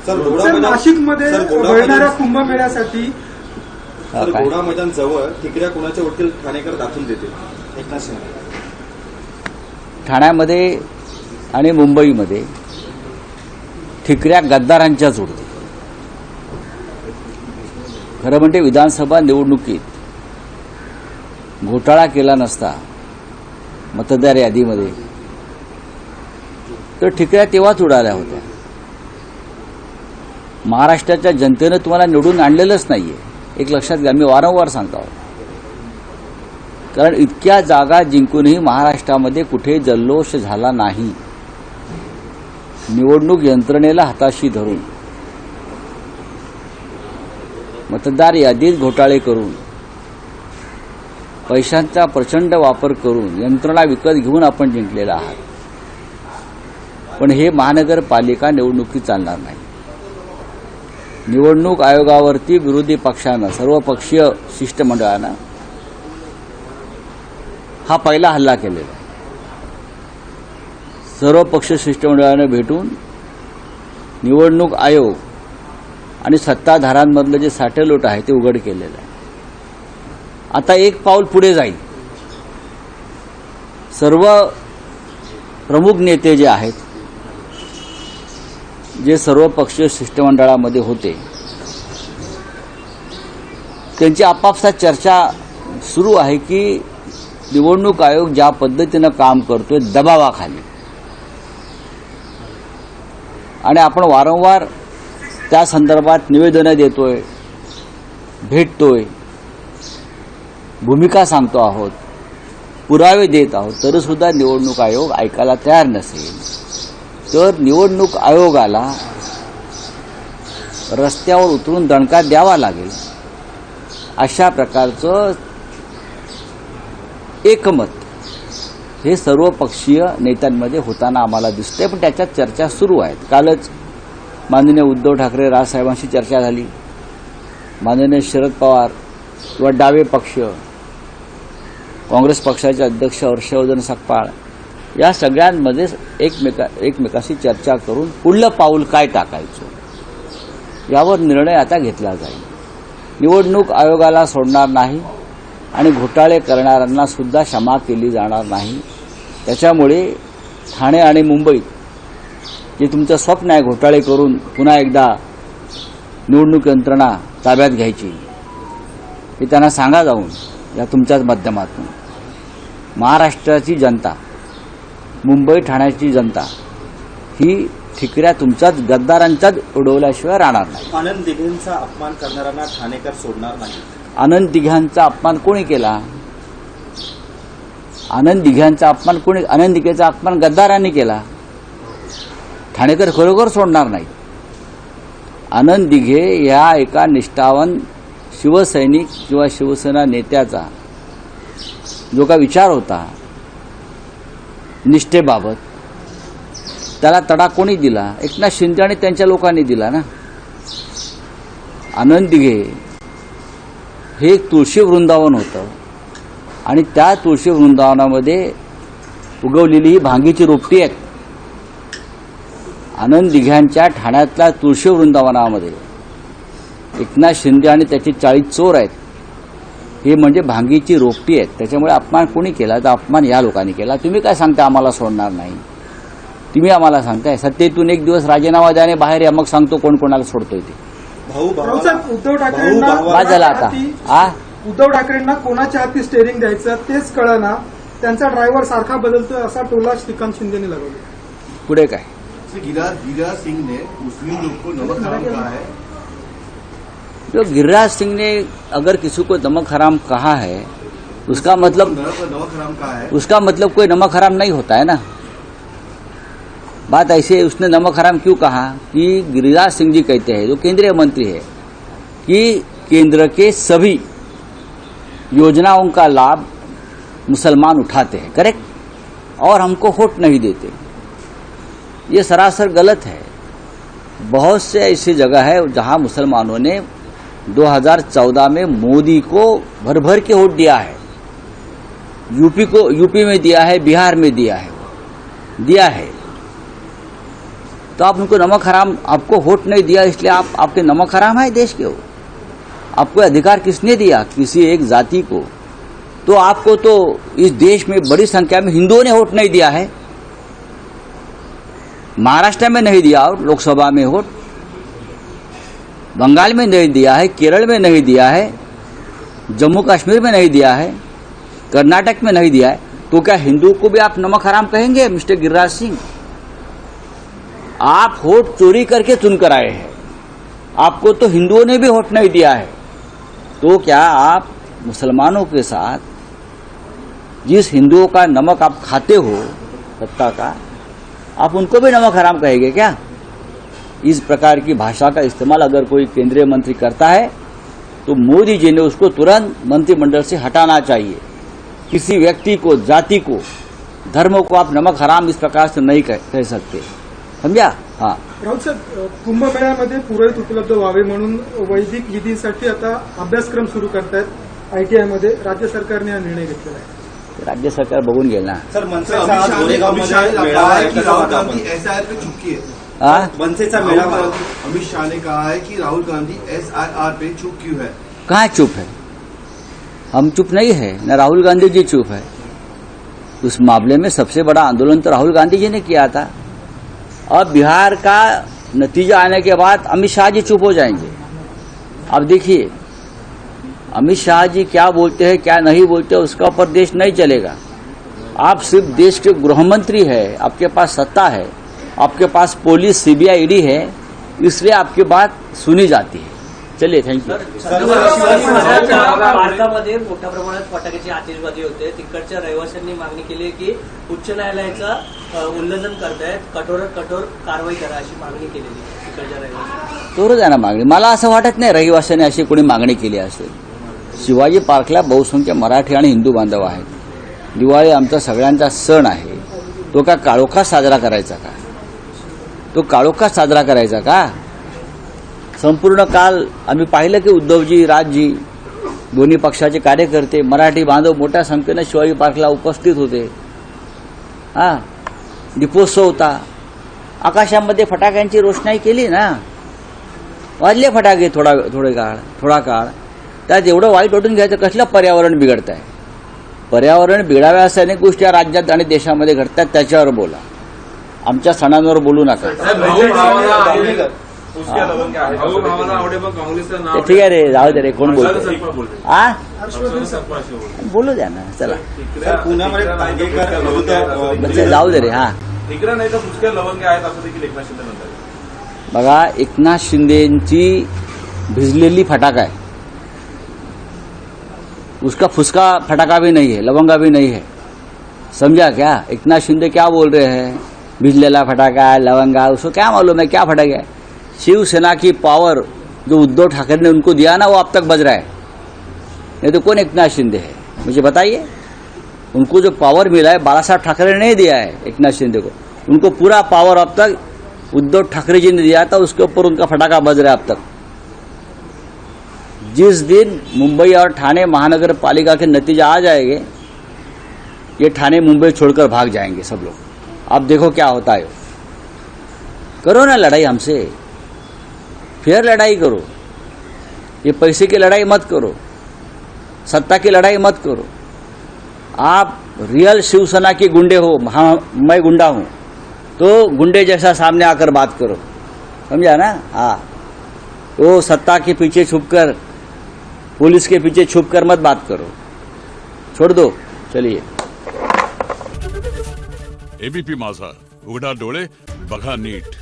नाशिकमध्ये भरणाऱ्या कुंभमेळ्यासाठी घोडा मैदान जवळ ठिकऱ्या कुणाच्या वकील ठाणेकर दाखवून देतील एकनाथ शिंदे? ठाण्यामध्ये आणि मुंबईमध्ये ठिकऱ्या गद्दारांच्याच उडतील. खरं म्हणजे विधानसभा निवडणुकीत घोटाळा केला नसता मतदार यादीमध्ये तर ठिकऱ्या तेव्हाच उडाल्या होत्या. महाराष्ट्राच्या जनतेनं तुम्हाला निवडून आणलेलंच नाहीये, एक लक्षात घ्या. मी वारंवार सांगतो, कारण इतक्या जागा जिंकूनही महाराष्ट्रामध्ये कुठे जल्लोष झाला नाही. निवडणूक यंत्रणेला हाताशी धरून मतदार यादीत घोटाळे करून पैशांचा प्रचंड वापर करून यंत्रणा विकत घेऊन आपण जिंकलेला आहात. पण हे महानगरपालिका निवडणुकीत चालणार नाही. निवडणूक आयोगावरती विरोधी पक्षानं, सर्वपक्षीय शिष्टमंडळानं हा पहिला हल्ला केलेला आहे. सर्वपक्ष शिष्टमंडळानं भेटून निवडणूक आयोग आणि सत्ताधाऱ्यांमधलं जे साटेलोट आहे ते उघड केलेलं आहे. आता एक पाऊल पुढे जाईल. सर्व प्रमुख नेते जे आहेत, जे सर्वपक्षीय शिष्टमंडळामध्ये होते, त्यांची आपापसात चर्चा सुरू आहे की निवडणूक आयोग ज्या पद्धतीनं काम करतोय दबावाखाली, आणि आपण वारंवार त्या संदर्भात निवेदनं देतोय, भेटतोय, भूमिका सांगतो आहोत, पुरावे देत आहोत, तरी सुद्धा निवडणूक आयोग ऐकायला तयार नसेल तर निवडणूक आयोगाला रस्त्यावर उतरून दणका द्यावा लागेल. अशा प्रकारचं एकमत हे सर्वपक्षीय नेत्यांमध्ये होताना आम्हाला दिसतंय. पण त्याच्यात चर्चा सुरू आहेत. कालच माननीय उद्धव ठाकरे राजसाहेबांशी चर्चा झाली. माननीय शरद पवार किंवा डावे पक्ष, काँग्रेस पक्षाचे अध्यक्ष हर्षवर्धन सकपाळ या सगळ्यांमध्ये एकमेकाशी चर्चा करून पुढलं पाऊल काय टाकायचं यावर निर्णय आता घेतला जाईल. निवडणूक आयोगाला सोडणार नाही आणि घोटाळे करणाऱ्यांना सुद्धा क्षमा केली जाणार नाही. त्याच्यामुळे ठाणे आणि मुंबईत जे तुमचं स्वप्न आहे घोटाळे करून पुन्हा एकदा निवडणूक यंत्रणा ताब्यात घ्यायची, हे त्यांना सांगा जाऊन या तुमच्याच माध्यमातून. महाराष्ट्राची जनता, मुंबई ठाण्याची जनता ही ठिकऱ्या तुमच्याच गद्दारांच्याच उडवल्याशिवाय राहणार नाही. आनंद दिघेंचा अपमान करणाऱ्यांना ठाणेकर सोडणार नाही. आनंद दिघ्यांचा अपमान कोणी केला? आनंद दिघ्यांचा अपमान कोणी? आनंद दिघेचा अपमान गद्दारांनी केला. ठाणेकर खरोखर सोडणार नाही. आनंद दिघे या एका निष्ठावान शिवसैनिक किंवा शिवसेना नेत्याचा जो का विचार होता निष्ठेबाबत, त्याला तडा कोणी दिला? एकनाथ शिंदे आणि त्यांच्या लोकांनी दिला ना. आनंद दिघे हे एक तुळशी वृंदावन होतं आणि त्या तुळशी वृंदावनामध्ये उगवलेली ही भांगीची रोपटी आहेत. आनंद दिघ्यांच्या ठाण्यातल्या तुळशी वृंदावनामध्ये एकनाथ शिंदे आणि त्याचे 40 चोर आहेत. हे म्हणजे भांगीची रोपटी आहेत. त्याच्यामुळे अपमान कोणी केला? तर अपमान या लोकांनी केला. तुम्ही काय सांगता आम्हाला सोडणार नाही? तुम्ही आम्हाला सांगताय सत्तेतून एक दिवस राजीनामा द्याने बाहेर या, मग सांगतो कोण कोणाला सोडतोय ते. उद्धव ठाकरेंना उद्धव ठाकरेंना कोणाच्या हाती स्टेअरिंग द्यायचं तेच कळना, त्यांचा ड्रायव्हर सारखा बदलतोय असा टोला श्रीकांत शिंदेने लगावला. पुढे काय? गिरिराज सिंह ने मुस्लिम लोग को नमक हराम कहा है. जो गिरिराज सिंह ने अगर किसी को नमक हराम कहा है उसका मतलब नमक हराम कहा है, उसका मतलब कोई नमक हराम नहीं होता है ना. बात ऐसी है, उसने नमक हराम क्यों कहा कि गिरिराज सिंह जी कहते हैं, जो केंद्रीय मंत्री है, कि केंद्र के सभी योजनाओं का लाभ मुसलमान उठाते हैं, करेक्ट, और हमको वोट नहीं देते. ये सरासर गलत है. बहुत से ऐसी जगह है जहां मुसलमानों ने 2014 में मोदी को भर भर के वोट दिया है. यूपी में दिया है, बिहार में दिया है. तो आप उनको नमक हराम, आपको वोट नहीं दिया इसलिए आप आपके नमक हराम है देश के हो। आपको अधिकार किसने दिया किसी एक जाति को? तो आपको तो इस देश में बड़ी संख्या में हिंदुओं ने वोट नहीं दिया है। महाराष्ट्र में नहीं दिया और लोकसभा में वोट, बंगाल में नहीं दिया है, केरल में नहीं दिया है, जम्मू कश्मीर में नहीं दिया है, कर्नाटक में नहीं दिया है। तो क्या हिंदू को भी आप नमक हराम कहेंगे? मिस्टर गिरिराज सिंह, आप वोट चोरी करके चुनकर आए हैं, आपको तो हिंदुओं ने भी वोट नहीं दिया है। तो क्या आप मुसलमानों के साथ जिस हिंदुओं का नमक आप खाते हो सत्ता का, आप उनको भी नमक हराम कहेंगे क्या? इस प्रकार की भाषा का इस्तेमाल अगर कोई केंद्रीय मंत्री करता है तो मोदी जी ने उसको तुरंत मंत्रिमंडल से हटाना चाहिए। किसी व्यक्ति को, जाति को, धर्म को आप नमक हराम इस प्रकार से नहीं कह सकते, समझा? हाँ राहुल साहेब, कुंभमेळ्यामध्ये पुरोहित उपलब्ध व्हावे म्हणून वैदिक विधीसाठी आता अभ्यासक्रम सुरू करतायत ITI मध्ये. राज्य सरकारने हा निर्णय घेतलेला आहे. राज्य सरकार बघून घेईल ना. सर अमित मनसेचा आज शाह गोरेगावमध्ये ने मेळावा कहा आहे, है कि कसं राहुल पाहता आपण? गांधी SIR पे चुपकी है। हाँ? मनसेचा मेळावा आहे. अमित शाह ने कहा है कि राहुल गांधी SIR पे चुप क्यों है? कहाँ चुप है? हम चुप नहीं है, न राहुल गांधी जी चुप है। उस मामले में सबसे बड़ा आंदोलन तो राहुल गांधी जी ने किया था। अब बिहार का नतीजा आने के बाद अमित शाह जी चुप हो जाएंगे। अब देखिए अमित शाह जी क्या बोलते हैं क्या नहीं बोलते उसका ऊपर देश नहीं चलेगा। आप सिर्फ देश के गृह मंत्री है, आपके पास सत्ता है, आपके पास पुलिस CBI ED है, इसलिए आपकी बात सुनी जाती है। चलिए, थँक्यू। भारतामध्ये मोठ्या प्रमाणात फटाक्याची आतिषबाजी होते. तिकडच्या रहिवाशांनी मागणी केली आहे की उच्च न्यायालयाचं उल्लंघन करतायत, कठोरात कठोर कारवाई करा अशी मागणी केलेली आहे तिकडच्या रहिवाशांनी. करू द्या ना मागणी. मला असं वाटत नाही रहिवाशांनी अशी कोणी मागणी केली असेल. शिवाजी पार्कला बहुसंख्य मराठी आणि हिंदू बांधव आहेत. दिवाळी आमचा सगळ्यांचा सण आहे. तो का काळोखात साजरा करायचा का? तो काळोखात साजरा करायचा का? संपूर्ण काल आम्ही पाहिलं की उद्धवजी, राजजी, दोन्ही पक्षाचे कार्यकर्ते, मराठी बांधव मोठ्या संख्येनं शिवाजी पार्कला उपस्थित होते. हा, दीपोत्सव होता. आकाशामध्ये फटाक्यांची रोषणाई केली ना, वाजले फटाके थोडा काळ. त्यात एवढं वाईट वाटून घ्यायचं कसलं? पर्यावरण बिघडत आहे. पर्यावरण बिघडाव्या अशा अनेक गोष्टी या राज्यात आणि देशामध्ये घडतात, त्याच्यावर बोला. आमच्या सणांवर बोलू नका. ठीक आहे रे, जाऊ दे रे, कोण बोलतो? बोलू द्या ना, चला. सर, पुण्यामध्ये दांगेकर विरुद्ध जाऊ दे रे. हा, नाही तर पुष्कळ लवंगे आहेत असं देखील एकनाथ शिंदे म्हणतात. बघा, एकनाथ शिंदेची भिजलेली फटाका है, उसका फुसका फटाका भी नहीं है, लवंगा भी नहीं है. समझा क्या? एकनाथ शिंदे क्या बोल रहे हैं? भिजलेला फटाका है, लवंगा, उसको क्या मालूम है क्या फटाका है? शिवसेना की पावर जो उद्धव ठाकरे ने उनको दिया ना, वो अब तक बज रहा है. नहीं तो कौन एकनाथ शिंदे है? मुझे बताइए. उनको जो पावर मिला है बाला साहब ठाकरे ने नहीं दिया है एकनाथ शिंदे को. उनको पूरा पावर अब तक उद्धव ठाकरे जी ने दिया था, उसके ऊपर उनका फटाका बज रहा है अब तक. जिस दिन मुंबई और ठाणे महानगर पालिका के नतीजे आ जाएंगे, ये ठाणे मुंबई छोड़कर भाग जाएंगे सब लोग. आप देखो क्या होता है. करो ना लड़ाई हमसे, फेयर लड़ाई करो. ये पैसे की लड़ाई मत करो, सत्ता की लड़ाई मत करो. आप रियल शिवसेना के गुंडे हो, हाँ मैं गुंडा हूं, तो गुंडे जैसा सामने आकर बात करो. समझा ना? हाँ, वो सत्ता के पीछे छुपकर, पुलिस के पीछे छुपकर मत बात करो. छोड़ दो. चलिए. ABP माझा, उघडा डोळे बघा नीट.